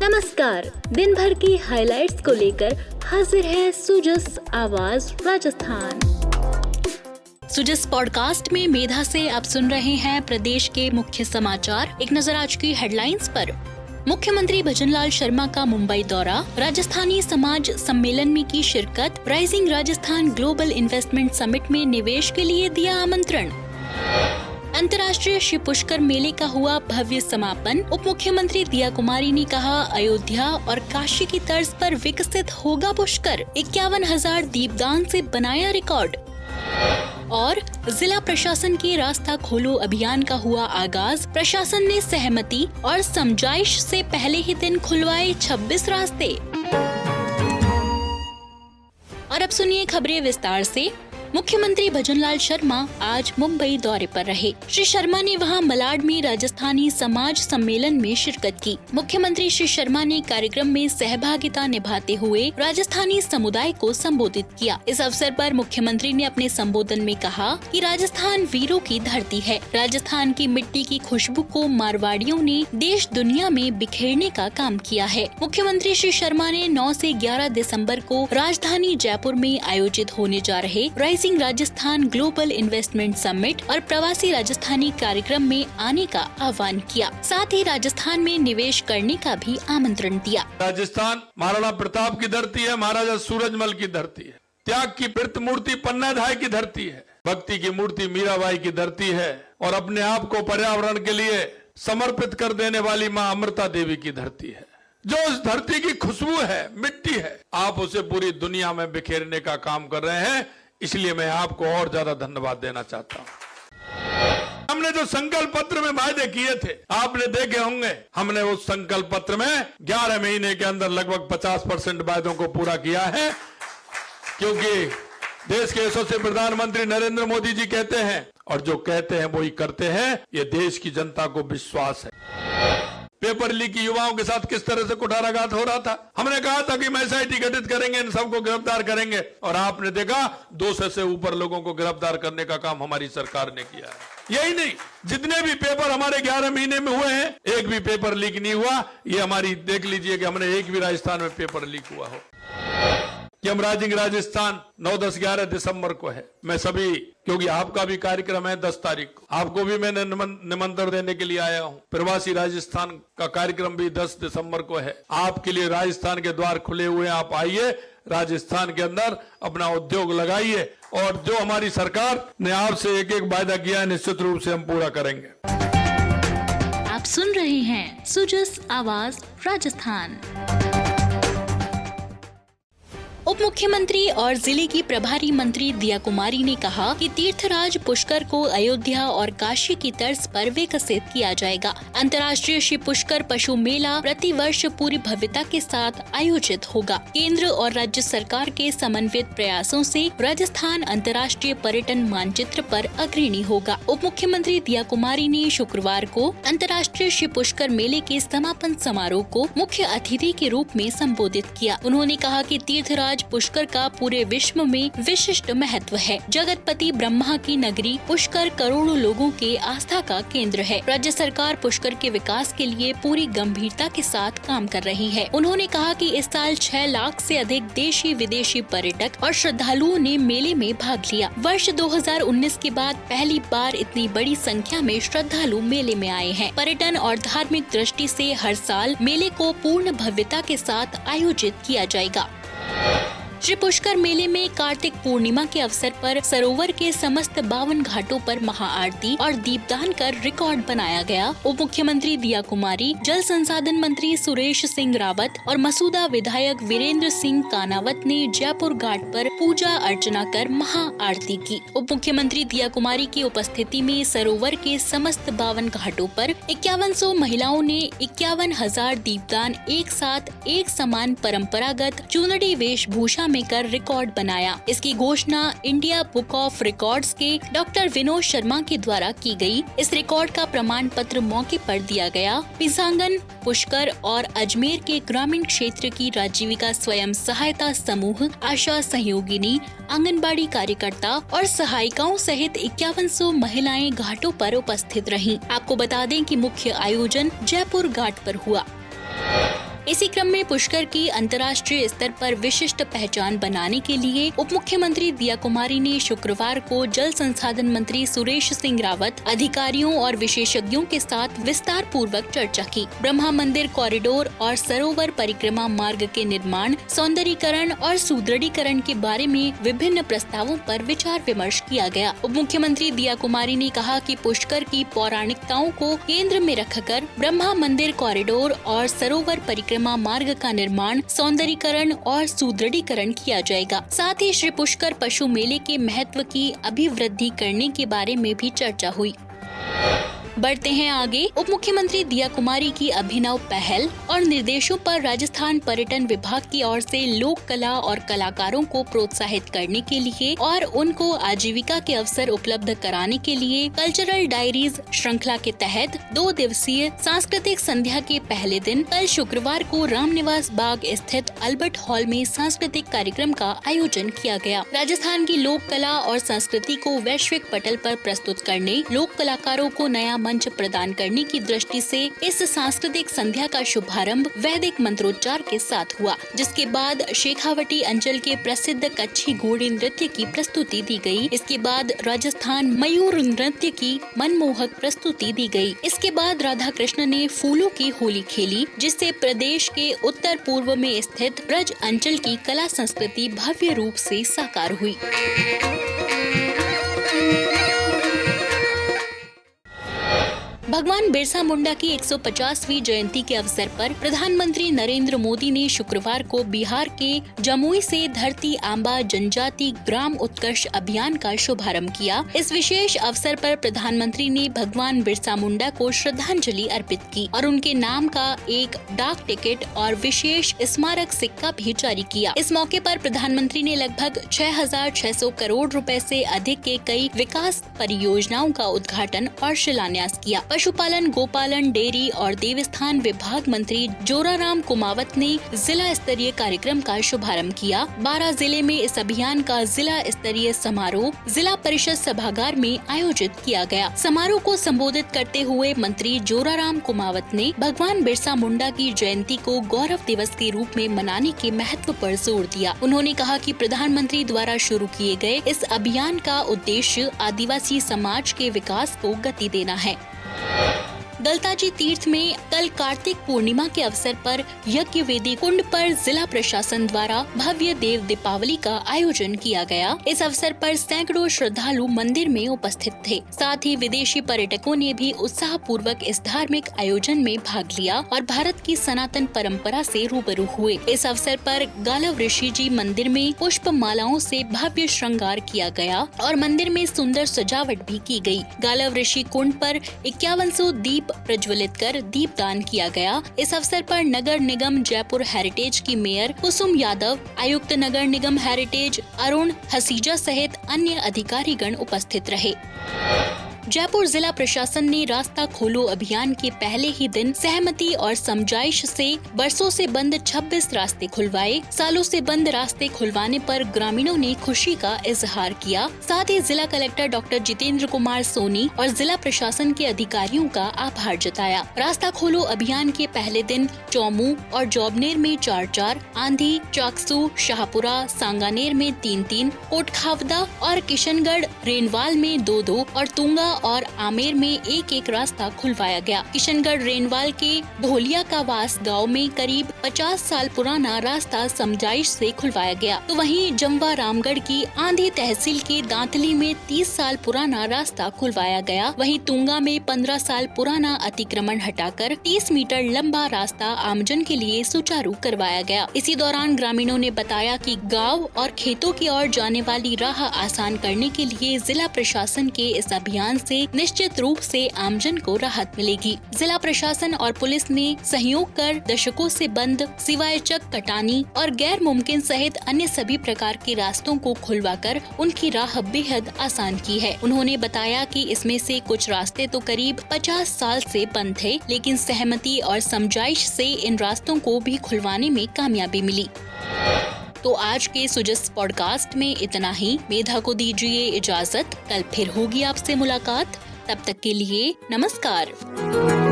नमस्कार, दिन भर की हाइलाइट्स को लेकर हाजिर है सुजस आवाज राजस्थान। सुजस पॉडकास्ट में मेधा से आप सुन रहे हैं प्रदेश के मुख्य समाचार। एक नजर आज की हेडलाइंस पर। मुख्यमंत्री भजनलाल शर्मा का मुंबई दौरा, राजस्थानी समाज सम्मेलन में की शिरकत, rising Rajasthan global investment summit में निवेश के लिए दिया आमंत्रण। अंतर्राष्ट्रीय शिव पुष्कर मेले का हुआ भव्य समापन। उप मुख्यमंत्री दिया कुमारी ने कहा, अयोध्या और काशी की तर्ज पर विकसित होगा पुष्कर। 51,000 दीपदान से बनाया रिकॉर्ड। और जिला प्रशासन के रास्ता खोलो अभियान का हुआ आगाज। प्रशासन ने सहमति और समझाइश से पहले ही दिन खुलवाए 26 रास्ते। और अब सुनिए खबरें विस्तार से। मुख्यमंत्री भजनलाल शर्मा आज मुंबई दौरे पर रहे। श्री शर्मा ने वहां मलाड में राजस्थानी समाज सम्मेलन में शिरकत की। मुख्यमंत्री श्री शर्मा ने कार्यक्रम में सहभागिता निभाते हुए राजस्थानी समुदाय को संबोधित किया। इस अवसर पर मुख्यमंत्री ने अपने संबोधन में कहा कि राजस्थान वीरों की धरती है। राजस्थान की मिट्टी की खुशबू को मारवाड़ियों ने देश दुनिया में बिखेरने का काम किया है। मुख्यमंत्री श्री शर्मा ने 9 से 11 दिसंबर को राजधानी जयपुर में आयोजित होने जा रहे rising Rajasthan global investment summit और प्रवासी राजस्थानी कार्यक्रम में आने का आह्वान किया। साथ ही राजस्थान में निवेश करने का भी आमंत्रण दिया। राजस्थान महाराणा प्रताप की धरती है, महाराजा सूरजमल की धरती है, त्याग की प्रीत मूर्ति पन्नाधाय की धरती है, भक्ति की मूर्ति मीराबाई की धरती है और अपने आप को पर्यावरण के लिए समर्पित कर देने वाली माँ अमृता देवी की धरती है। जो उस धरती की खुशबू है, मिट्टी है, आप उसे पूरी दुनिया में बिखेरने का काम कर रहे हैं। इसलिए मैं आपको और ज्यादा धन्यवाद देना चाहता हूं। हमने जो संकल्प पत्र में वायदे किए थे, आपने देखे होंगे, हमने उस संकल्प पत्र में 11 महीने के अंदर लगभग 50% वायदों को पूरा किया है। क्योंकि देश के यशस्वी प्रधानमंत्री नरेंद्र मोदी जी कहते हैं और जो कहते हैं वो ही करते हैं। ये देश की जनता को विश्वास है। पेपर लीक युवाओं के साथ किस तरह से कुठाराघात हो रहा था, हमने कहा था कि हम एसआईटी गठित करेंगे, इन सबको गिरफ्तार करेंगे और आपने देखा 200 से ऊपर लोगों को गिरफ्तार करने का काम हमारी सरकार ने किया है। यही नहीं, जितने भी पेपर हमारे 11 महीने में हुए हैं, एक भी पेपर लीक नहीं हुआ। ये हमारी देख लीजिए कि हमने एक भी राजस्थान में पेपर लीक हुआ हो। कि हम राइजिंग राजस्थान 9, 10, 11 दिसंबर को है। मैं सभी, क्योंकि आपका भी कार्यक्रम है 10 तारीख को, आपको भी मैंने निमंत्रण देने के लिए आया हूं। प्रवासी राजस्थान का कार्यक्रम भी 10 दिसंबर को है। आपके लिए राजस्थान के द्वार खुले हुए हैं। आप आइए, राजस्थान के अंदर अपना उद्योग लगाइए और जो हमारी सरकार ने आपसे एक एक वायदा किया है, निश्चित रूप से हम पूरा करेंगे। आप सुन रहे हैं सुजस आवाज राजस्थान। उप मुख्यमंत्री और जिले की प्रभारी मंत्री दिया कुमारी ने कहा कि तीर्थराज पुष्कर को अयोध्या और काशी की तर्ज पर विकसित किया जाएगा। अंतर्राष्ट्रीय शिव पुष्कर पशु मेला प्रतिवर्ष पूरी भव्यता के साथ आयोजित होगा। केंद्र और राज्य सरकार के समन्वित प्रयासों से राजस्थान अंतर्राष्ट्रीय पर्यटन मानचित्र पर अग्रणी होगा। उप मुख्यमंत्री दिया कुमारी ने शुक्रवार को अंतर्राष्ट्रीय शिव पुष्कर मेले के समापन समारोह को मुख्य अतिथि के रूप में संबोधित किया। उन्होंने कहा कि तीर्थराज पुष्कर का पूरे विश्व में विशिष्ट महत्व है। जगतपति ब्रह्मा की नगरी पुष्कर करोड़ों लोगों के आस्था का केंद्र है। राज्य सरकार पुष्कर के विकास के लिए पूरी गंभीरता के साथ काम कर रही है। उन्होंने कहा कि इस साल 6 लाख से अधिक देशी विदेशी पर्यटक और श्रद्धालुओं ने मेले में भाग लिया। वर्ष 2019 के बाद पहली बार इतनी बड़ी संख्या में श्रद्धालु मेले में आए हैं। पर्यटन और धार्मिक दृष्टि से हर साल मेले को पूर्ण भव्यता के साथ आयोजित किया जाएगा। श्री पुष्कर मेले में कार्तिक पूर्णिमा के अवसर पर सरोवर के समस्त 52 घाटों पर महाआरती और दीपदान कर रिकॉर्ड बनाया गया। उप मुख्यमंत्री दिया कुमारी, जल संसाधन मंत्री सुरेश सिंह रावत और मसूदा विधायक वीरेंद्र सिंह कानावत ने जयपुर घाट पर पूजा अर्चना कर महाआरती की। उप मुख्यमंत्री दिया कुमारी की उपस्थिति में सरोवर के समस्त 52 घाटों पर 5100 महिलाओं ने 51,000 दीपदान एक साथ एक समान परंपरागत चुनरी वेशभूषा में कर रिकॉर्ड बनाया। इसकी घोषणा इंडिया बुक ऑफ रिकॉर्ड्स के डॉक्टर विनोद शर्मा के द्वारा की गई। इस रिकॉर्ड का प्रमाण पत्र मौके पर दिया गया। पिसांगन, पुष्कर और अजमेर के ग्रामीण क्षेत्र की राजीविका स्वयं सहायता समूह, आशा सहयोगिनी, आंगनबाड़ी कार्यकर्ता और सहायिकाओं सहित 5100 महिलाएं घाटों पर उपस्थित रहीं। आपको बता दें कि मुख्य आयोजन जयपुर घाट पर हुआ। इसी क्रम में पुष्कर की अंतर्राष्ट्रीय स्तर पर विशिष्ट पहचान बनाने के लिए उप मुख्यमंत्री दिया कुमारी ने शुक्रवार को जल संसाधन मंत्री सुरेश सिंह रावत, अधिकारियों और विशेषज्ञों के साथ विस्तार पूर्वक चर्चा की। ब्रह्मा मंदिर कॉरिडोर और सरोवर परिक्रमा मार्ग के निर्माण, सौंदर्यीकरण और सुदृढ़ीकरण के बारे में विभिन्न प्रस्तावों पर विचार विमर्श किया गया। उप मुख्यमंत्री दिया कुमारी ने कहा कि पुष्कर की पौराणिकताओं को केंद्र में रखकर ब्रह्मा मंदिर कॉरिडोर और सरोवर परिक्रमा मार्ग का निर्माण, सौंदर्यीकरण और सुदृढ़ीकरण किया जाएगा। साथ ही श्री पुष्कर पशु मेले के महत्व की अभिवृद्धि करने के बारे में भी चर्चा हुई। बढ़ते हैं आगे। उप मुख्यमंत्री दिया कुमारी की अभिनव पहल और निर्देशों पर राजस्थान पर्यटन विभाग की ओर से लोक कला और कलाकारों को प्रोत्साहित करने के लिए और उनको आजीविका के अवसर उपलब्ध कराने के लिए कल्चरल डायरीज श्रृंखला के तहत 2 दिवसीय सांस्कृतिक संध्या के पहले दिन कल शुक्रवार को रामनिवास बाग स्थित अल्बर्ट हॉल में सांस्कृतिक कार्यक्रम का आयोजन किया गया। राजस्थान की लोक कला और संस्कृति को वैश्विक पटल पर प्रस्तुत करने, लोक कलाकारों को नया मंच प्रदान करने की दृष्टि से इस सांस्कृतिक संध्या का शुभारंभ वैदिक मंत्रोच्चार के साथ हुआ, जिसके बाद शेखावटी अंचल के प्रसिद्ध कच्छी घोड़े नृत्य की प्रस्तुति दी गई। इसके बाद राजस्थान मयूर नृत्य की मनमोहक प्रस्तुति दी गई। इसके बाद राधा कृष्ण ने फूलों की होली खेली, जिससे प्रदेश के उत्तर पूर्व में स्थित ब्रज अंचल की कला संस्कृति भव्य रूप से साकार हुई। भगवान बिरसा मुंडा की 150वीं जयंती के अवसर पर प्रधानमंत्री नरेंद्र मोदी ने शुक्रवार को बिहार के जमुई से धरती आंबा जनजाति ग्राम उत्कर्ष अभियान का शुभारंभ किया। इस विशेष अवसर पर प्रधानमंत्री ने भगवान बिरसा मुंडा को श्रद्धांजलि अर्पित की और उनके नाम का एक डाक टिकट और विशेष स्मारक सिक्का भी जारी किया। इस मौके पर प्रधानमंत्री ने लगभग 6,600 करोड़ रुपए से अधिक के कई विकास परियोजनाओं का उद्घाटन और शिलान्यास किया। पशुपालन, गोपालन, डेयरी और देवस्थान विभाग मंत्री जोराराम कुमावत ने जिला स्तरीय कार्यक्रम का शुभारंभ किया। 12 जिले में इस अभियान का जिला स्तरीय समारोह जिला परिषद सभागार में आयोजित किया गया। समारोह को संबोधित करते हुए मंत्री जोराराम कुमावत ने भगवान बिरसा मुंडा की जयंती को गौरव दिवस के रूप में मनाने के महत्व पर जोर दिया। उन्होंने कहा कि प्रधानमंत्री द्वारा शुरू किए गए इस अभियान का उद्देश्य आदिवासी समाज के विकास को गति देना है। गलताजी तीर्थ में कल कार्तिक पूर्णिमा के अवसर पर यज्ञ वेदी कुंड पर जिला प्रशासन द्वारा भव्य देव दीपावली का आयोजन किया गया। इस अवसर पर सैकड़ों श्रद्धालु मंदिर में उपस्थित थे। साथ ही विदेशी पर्यटकों ने भी उत्साह पूर्वक इस धार्मिक आयोजन में भाग लिया और भारत की सनातन परंपरा से रूबरू हुए। इस अवसर पर गालव ऋषि जी मंदिर में पुष्प मालाओं से भव्य श्रृंगार किया गया और मंदिर में सुंदर सजावट भी की गई। गालव ऋषि कुंड पर 5100 दीप प्रज्वलित कर दीपदान किया गया। इस अवसर पर नगर निगम जयपुर हेरिटेज की मेयर कुसुम यादव, आयुक्त नगर निगम हेरिटेज अरुण हसीजा सहित अन्य अधिकारीगण उपस्थित रहे। जयपुर जिला प्रशासन ने रास्ता खोलो अभियान के पहले ही दिन सहमति और समझाइश से बरसों से बंद 26 रास्ते खुलवाए। सालों से बंद रास्ते खुलवाने पर ग्रामीणों ने खुशी का इजहार किया। साथ ही जिला कलेक्टर डॉक्टर जितेंद्र कुमार सोनी और जिला प्रशासन के अधिकारियों का आभार जताया। रास्ता खोलो अभियान के पहले दिन चौमू और जौबनेर में 4-4, आंधी, चाकसू, शाहपुरा, सांगानेर में 3-3, कोटखावदा और किशनगढ़ रेनवाल में 2-2 और तुंगा और आमेर में 1-1 रास्ता खुलवाया गया। किशनगढ़ रेनवाल के धोलिया का वास गाँव में करीब 50 साल पुराना रास्ता समझाइश से खुलवाया गया। तो वहीं जमवा रामगढ़ की आंधी तहसील के दांतली में 30 साल पुराना रास्ता खुलवाया गया। वहीं तुंगा में 15 साल पुराना अतिक्रमण हटाकर 30 मीटर लंबा रास्ता आमजन के लिए सुचारू करवाया गया। इसी दौरान ग्रामीणों ने बताया कि गाँव और खेतों की ओर जाने वाली राह आसान करने के लिए जिला प्रशासन के इस अभियान से निश्चित रूप से आमजन को राहत मिलेगी। जिला प्रशासन और पुलिस ने सहयोग कर दशकों से बंद सिवायचक, कटानी और गैर मुमकिन सहित अन्य सभी प्रकार के रास्तों को खुलवाकर उनकी राह बेहद आसान की है। उन्होंने बताया कि इसमें से कुछ रास्ते तो करीब 50 साल से बंद थे, लेकिन सहमति और समझाइश से इन रास्तों को भी खुलवाने में कामयाबी मिली। तो आज के सुजस पॉडकास्ट में इतना ही। मेधा को दीजिए इजाजत, कल फिर होगी आपसे मुलाकात। तब तक के लिए नमस्कार।